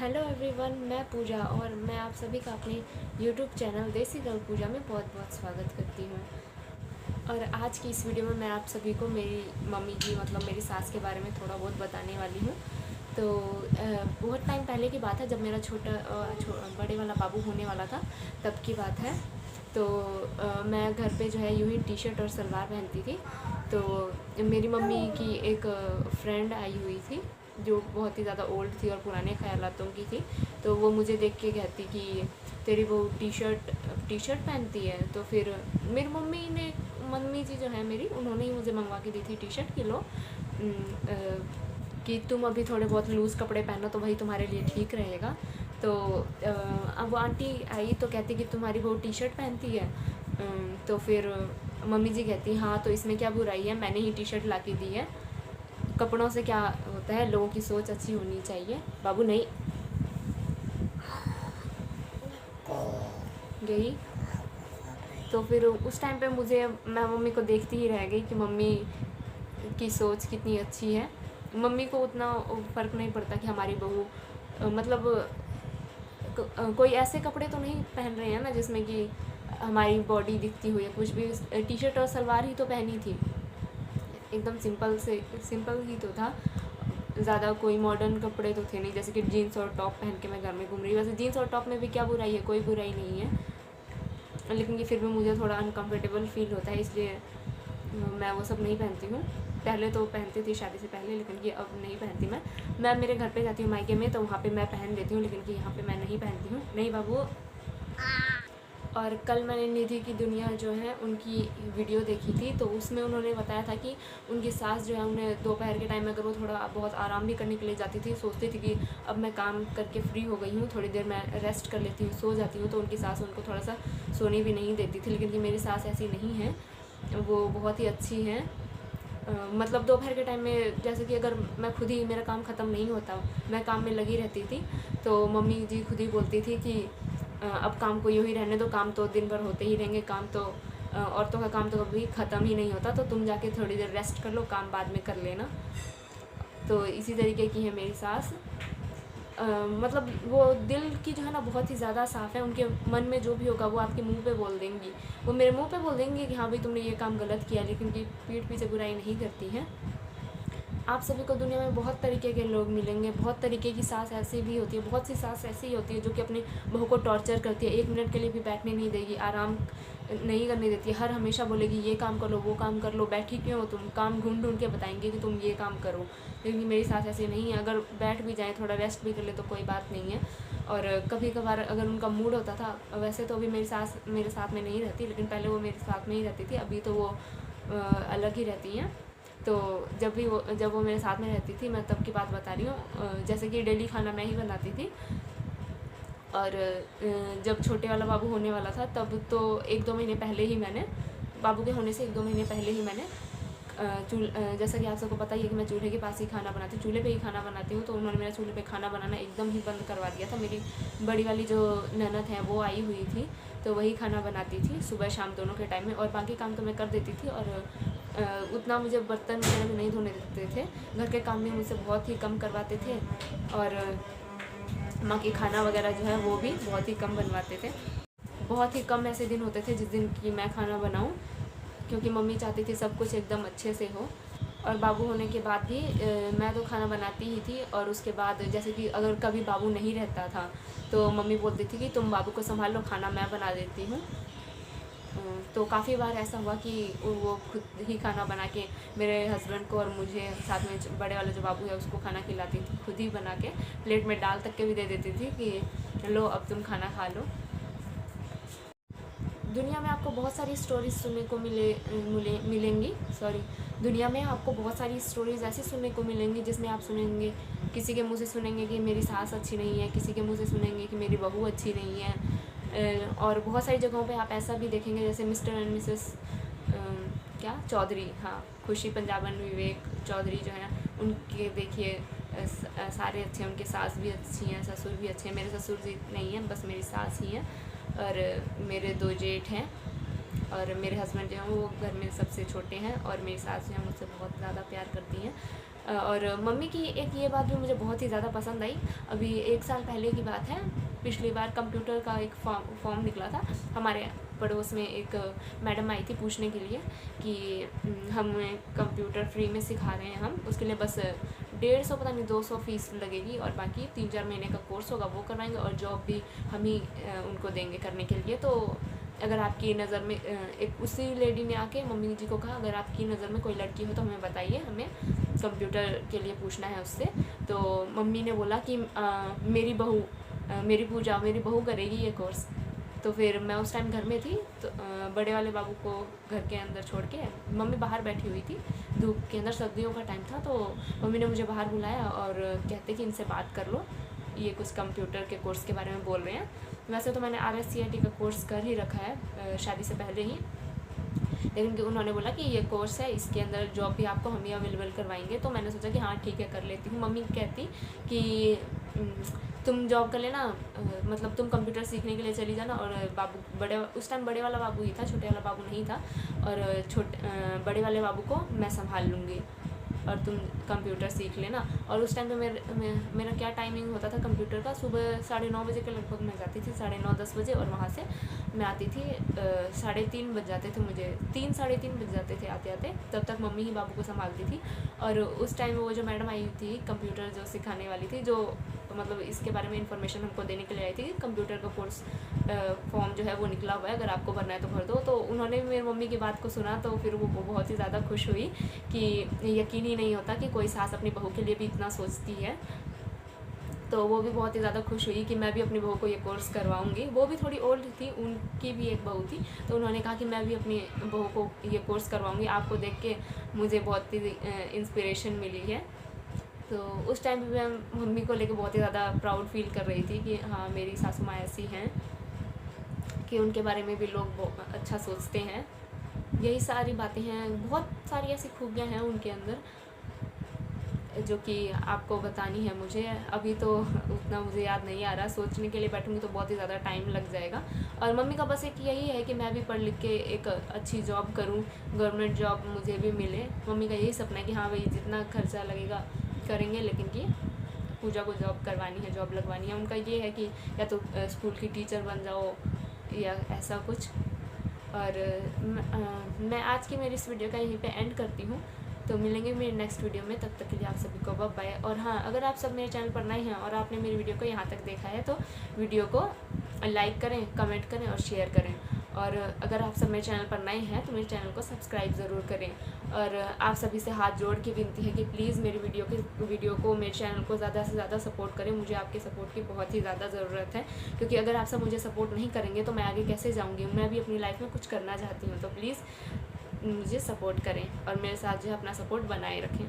Hello everyone, मैं पूजा और मैं आप सभी का अपने यूट्यूब चैनल देसी गर्ल पूजा में बहुत बहुत स्वागत करती हूँ। और आज की इस वीडियो में मैं आप सभी को मेरी मम्मी जी मतलब मेरी सास के बारे में थोड़ा बहुत बताने वाली हूँ। तो बहुत टाइम पहले की बात है, जब मेरा बड़े वाला बाबू होने वाला था तब की बात है। तो मैं घर पे जो है यूँ ही टी शर्ट और सलवार पहनती थी। तो मेरी मम्मी की एक फ्रेंड आई हुई थी जो बहुत ही ज़्यादा ओल्ड थी और पुराने ख्यालातों की थी। तो वो मुझे देख के कहती कि तेरी वो टी शर्ट पहनती है। तो फिर मेरी मम्मी जी जो है मेरी, उन्होंने ही मुझे मंगवा के दी थी टी शर्ट कि लो कि तुम अभी थोड़े बहुत लूज़ कपड़े पहनो तो वही तुम्हारे लिए ठीक रहेगा। तो अब वो आंटी आई तो कहती कि तुम्हारी वो टी शर्ट पहनती है। तो फिर मम्मी जी कहती हाँ तो इसमें क्या बुराई है, मैंने ही टी शर्ट ला के दी है, कपड़ों से क्या होता है, लोगों की सोच अच्छी होनी चाहिए। बाबू नहीं गई। तो फिर उस टाइम पे मैं मम्मी को देखती ही रह गई कि मम्मी की सोच कितनी अच्छी है। मम्मी को उतना फ़र्क नहीं पड़ता कि हमारी बहू मतलब कोई ऐसे कपड़े तो नहीं पहन रहे हैं ना जिसमें कि हमारी बॉडी दिखती हुई है। कुछ भी टी शर्ट और सलवार ही तो पहनी थी, एकदम सिंपल ही तो था। ज़्यादा कोई मॉडर्न कपड़े तो थे नहीं, जैसे कि जीन्स और टॉप पहन के मैं घर में घूम रही हूँ। वैसे जीन्स और टॉप में भी क्या बुराई है, कोई बुराई नहीं है, लेकिन ये फिर भी मुझे थोड़ा अनकम्फर्टेबल फील होता है, इसलिए मैं वो सब नहीं पहनती हूँ। पहले तो पहनती थी शादी से पहले, लेकिन ये अब नहीं पहनती। मैं मेरे घर पे जाती हूँ मायके में, तो वहाँ पे मैं पहन लेती हूँ, लेकिन कि यहाँ पे मैं नहीं पहनती हूँ। नहीं बाबू। और कल मैंने निधि की दुनिया जो है उनकी वीडियो देखी थी, तो उसमें उन्होंने बताया था कि उनकी सास जो है उन्हें दोपहर के टाइम में अगर वो थोड़ा बहुत आराम भी करने के लिए जाती थी, सोचती थी कि अब मैं काम करके फ्री हो गई हूँ, थोड़ी देर मैं रेस्ट कर लेती हूँ, सो जाती हूँ, तो उनकी सास उनको थोड़ा सा सोने भी नहीं देती थी। लेकिन कि मेरी सास ऐसी नहीं है, वो बहुत ही अच्छी हैं। मतलब दोपहर के टाइम में जैसे कि अगर मैं खुद ही, मेरा काम ख़त्म नहीं होता, मैं काम में लगी रहती थी, तो मम्मी जी खुद ही बोलती थी कि अब काम को यूँ ही रहने दो, काम तो दिन भर होते ही रहेंगे, काम तो औरतों का काम तो कभी ख़त्म ही नहीं होता, तो तुम जाके थोड़ी देर रेस्ट कर लो, काम बाद में कर लेना। तो इसी तरीके की है मेरी सास। मतलब वो दिल की जो है ना बहुत ही ज़्यादा साफ़ है, उनके मन में जो भी होगा वो आपके मुंह पे बोल देंगी। वो मेरे मुंह पे बोल देंगी कि हाँ भाई तुमने ये काम गलत किया, लेकिन कि पीठ पीछे बुराई नहीं करती हैं। आप सभी को दुनिया में बहुत तरीके के लोग मिलेंगे, बहुत तरीके की सास ऐसी भी होती है, बहुत सी सास ऐसी होती है जो कि अपनी बहू को टॉर्चर करती है, 1 मिनट के लिए भी बैठने नहीं देगी, आराम नहीं करने देती है, हर हमेशा बोलेगी ये काम कर लो, वो काम कर लो, बैठी क्यों हो तुम, काम ढूंढ ढूंढ के बताएंगे कि तुम ये काम करो। लेकिन मेरी सास ऐसी नहीं है, अगर बैठ भी जाए, थोड़ा रेस्ट भी कर ले तो कोई बात नहीं है। और कभी कभार अगर उनका मूड होता था, वैसे तो अभी मेरी सास मेरे साथ में नहीं रहती, लेकिन पहले वो मेरे साथ में ही रहती थी, अभी तो वो अलग ही रहती हैं। तो जब वो मेरे साथ में रहती थी, मैं तब की बात बता रही हूँ, जैसे कि डेली खाना मैं ही बनाती थी। और जब छोटे वाला बाबू होने वाला था तब तो 1-2 महीने पहले ही मैंने, बाबू के होने से 1-2 महीने पहले ही मैंने जैसा कि आप सबको पता ही है कि मैं चूल्हे के पास ही खाना बनाती हूँ, चूल्हे पे ही खाना बनाती हूँ। तो उन्होंने मेरा चूल्हे पे खाना बनाना एकदम ही बंद करवा दिया था। मेरी बड़ी वाली जो ननद है वो आई हुई थी, तो वही खाना बनाती थी सुबह शाम दोनों के टाइम में, और बाकी काम तो मैं कर देती थी। और उतना मुझे बर्तन वगैरह भी नहीं धोने देते थे, घर के काम भी मुझसे बहुत ही कम करवाते थे, और माँ की खाना वगैरह जो है वो भी बहुत ही कम बनवाते थे। बहुत ही कम ऐसे दिन होते थे जिस दिन कि मैं खाना बनाऊँ, क्योंकि मम्मी चाहती थी सब कुछ एकदम अच्छे से हो। और बाबू होने के बाद भी मैं तो खाना बनाती ही थी, और उसके बाद जैसे कि अगर कभी बाबू नहीं रहता था तो मम्मी बोलती थी कि तुम बाबू को संभाल लो, खाना मैं बना देती हूँ। तो काफ़ी बार ऐसा हुआ कि वो खुद ही खाना बना के मेरे हस्बैंड को और मुझे, साथ में बड़े वाला जो बाबू है उसको खाना खिलाती थी, खुद ही बना के प्लेट में डाल तक के भी दे देती थी कि लो अब तुम खाना खा लो। दुनिया में आपको बहुत सारी स्टोरीज सुनने को मिलेंगी। दुनिया में आपको बहुत सारी स्टोरीज़ ऐसी सुनने को मिलेंगी जिसमें आप सुनेंगे, किसी के मुंह से सुनेंगे कि मेरी सास अच्छी नहीं है, किसी के मुंह से सुनेंगे कि मेरी बहू अच्छी नहीं है। और बहुत सारी जगहों पे आप ऐसा भी देखेंगे, जैसे मिस्टर एंड मिसेस क्या चौधरी, हाँ खुशी पंजाबन विवेक चौधरी जो हैं उनके देखिए सारे अच्छे हैं, उनके सास भी अच्छी हैं, ससुर भी अच्छे हैं। मेरे ससुर जी नहीं हैं, बस मेरी सास ही हैं, और मेरे 2 जेठ हैं, और मेरे हस्बैंड जो हैं वो घर में सबसे छोटे हैं, और मेरी सास जो हैं मुझसे बहुत ज़्यादा प्यार करती हैं। और मम्मी की एक ये बात भी मुझे बहुत ही ज़्यादा पसंद आई। अभी 1 साल पहले की बात है, पिछली बार कंप्यूटर का एक फॉर्म निकला था। हमारे पड़ोस में एक मैडम आई थी पूछने के लिए कि हमें कंप्यूटर फ्री में सिखा रहे हैं हम, उसके लिए बस 150 पता नहीं 200 फीस लगेगी और बाकी 3-4 महीने का कोर्स होगा वो करवाएंगे और जॉब भी हम ही उनको देंगे करने के लिए। तो अगर आपकी नज़र में एक उसी लेडी ने आके मम्मी जी को कहा, अगर आपकी नज़र में कोई लड़की हो तो हमें बताइए, हमें कंप्यूटर के लिए पूछना है उससे। तो मम्मी ने बोला कि मेरी बहू मेरी बहू करेगी ये कोर्स। तो फिर मैं उस टाइम घर में थी, तो बड़े वाले बाबू को घर के अंदर छोड़ के मम्मी बाहर बैठी हुई थी धूप के अंदर, सर्दियों का टाइम था। तो मम्मी ने मुझे बाहर बुलाया और कहते कि इनसे बात कर लो, ये कुछ कंप्यूटर के कोर्स के बारे में बोल रहे हैं। वैसे तो मैंने RSCIT का कोर्स कर ही रखा है शादी से पहले ही, लेकिन कि उन्होंने बोला कि ये कोर्स है, इसके अंदर जॉब भी आपको हम ही अवेलेबल करवाएंगे। तो मैंने सोचा कि हाँ ठीक है कर लेती हूँ। मम्मी कहती कि तुम जॉब कर लेना, मतलब तुम कंप्यूटर सीखने के लिए चली जाना और बाबू उस टाइम बड़े वाला बाबू ही था, छोटे वाला बाबू नहीं था, और बड़े वाले बाबू को मैं संभाल लूँगी और तुम कंप्यूटर सीख लेना। और उस टाइम पे मेरा क्या टाइमिंग होता था कंप्यूटर का, सुबह 9:30 बजे के लगभग मैं जाती थी, 9:30-10 बजे, और वहाँ से मैं आती थी 3:30 बज जाते थे मुझे, 3-3:30 बज जाते थे आते आते। तब तक मम्मी ही बाबू को संभालती थी। और उस टाइम वो जो मैडम आई थी कंप्यूटर जो सिखाने वाली थी, जो मतलब इसके बारे में इंफॉर्मेशन हमको देने के लिए आई थी कि कंप्यूटर का कोर्स फॉर्म जो है वो निकला हुआ है, अगर आपको भरना है तो भर दो। तो उन्होंने भी मेरी मम्मी की बात को सुना, तो फिर वो बहुत ही ज़्यादा खुश हुई कि यकीन ही नहीं होता कि कोई सास अपनी बहू के लिए भी इतना सोचती है। तो वो भी बहुत ही ज़्यादा खुश हुई कि मैं भी अपनी बहू को ये कोर्स करवाऊँगी। वो भी थोड़ी ओल्ड थी, उनकी भी एक बहू थी, तो उन्होंने कहा कि मैं भी अपनी बहू को ये कोर्स करवाऊँगी, आपको देख के मुझे बहुत ही इंस्पिरेशन मिली है। तो उस टाइम पे मैं मम्मी को लेके बहुत ही ज़्यादा प्राउड फील कर रही थी कि हाँ मेरी सासू माँ ऐसी हैं कि उनके बारे में भी लोग अच्छा सोचते हैं। यही सारी बातें हैं, बहुत सारी ऐसी खूबियाँ हैं उनके अंदर जो कि आपको बतानी है मुझे। अभी तो उतना मुझे याद नहीं आ रहा, सोचने के लिए बैठूंगी तो बहुत ही ज़्यादा टाइम लग जाएगा। और मम्मी का बस एक यही है कि मैं भी पढ़ लिख के एक अच्छी जॉब करूं, गवर्नमेंट जॉब मुझे भी मिले। मम्मी का यही सपना है कि हाँ भाई जितना खर्चा लगेगा करेंगे, लेकिन कि पूजा को जॉब करवानी है, जॉब लगवानी है। उनका ये है कि या तो स्कूल की टीचर बन जाओ या ऐसा कुछ। और मैं आज की मेरी इस वीडियो का यहीं पे एंड करती हूँ। तो मिलेंगे मेरे नेक्स्ट वीडियो में, तब तक के लिए आप सभी को बाय। और हाँ, अगर आप सब मेरे चैनल पर नए हैं और आपने मेरी वीडियो को यहाँ तक देखा है तो वीडियो को लाइक करें, कमेंट करें और शेयर करें। और अगर आप सब मेरे चैनल पर नए हैं तो मेरे चैनल को सब्सक्राइब ज़रूर करें। और आप सभी से हाथ जोड़ के विनती है कि प्लीज़ मेरी वीडियो को, मेरे चैनल को ज़्यादा से ज़्यादा सपोर्ट करें। मुझे आपके सपोर्ट की बहुत ही ज़्यादा ज़रूरत है, क्योंकि अगर आप सब मुझे सपोर्ट नहीं करेंगे तो मैं आगे कैसे जाऊँगी। मैं भी अपनी लाइफ में कुछ करना चाहती हूँ, तो प्लीज़ मुझे सपोर्ट करें और मेरे साथ जो है अपना सपोर्ट बनाए रखें।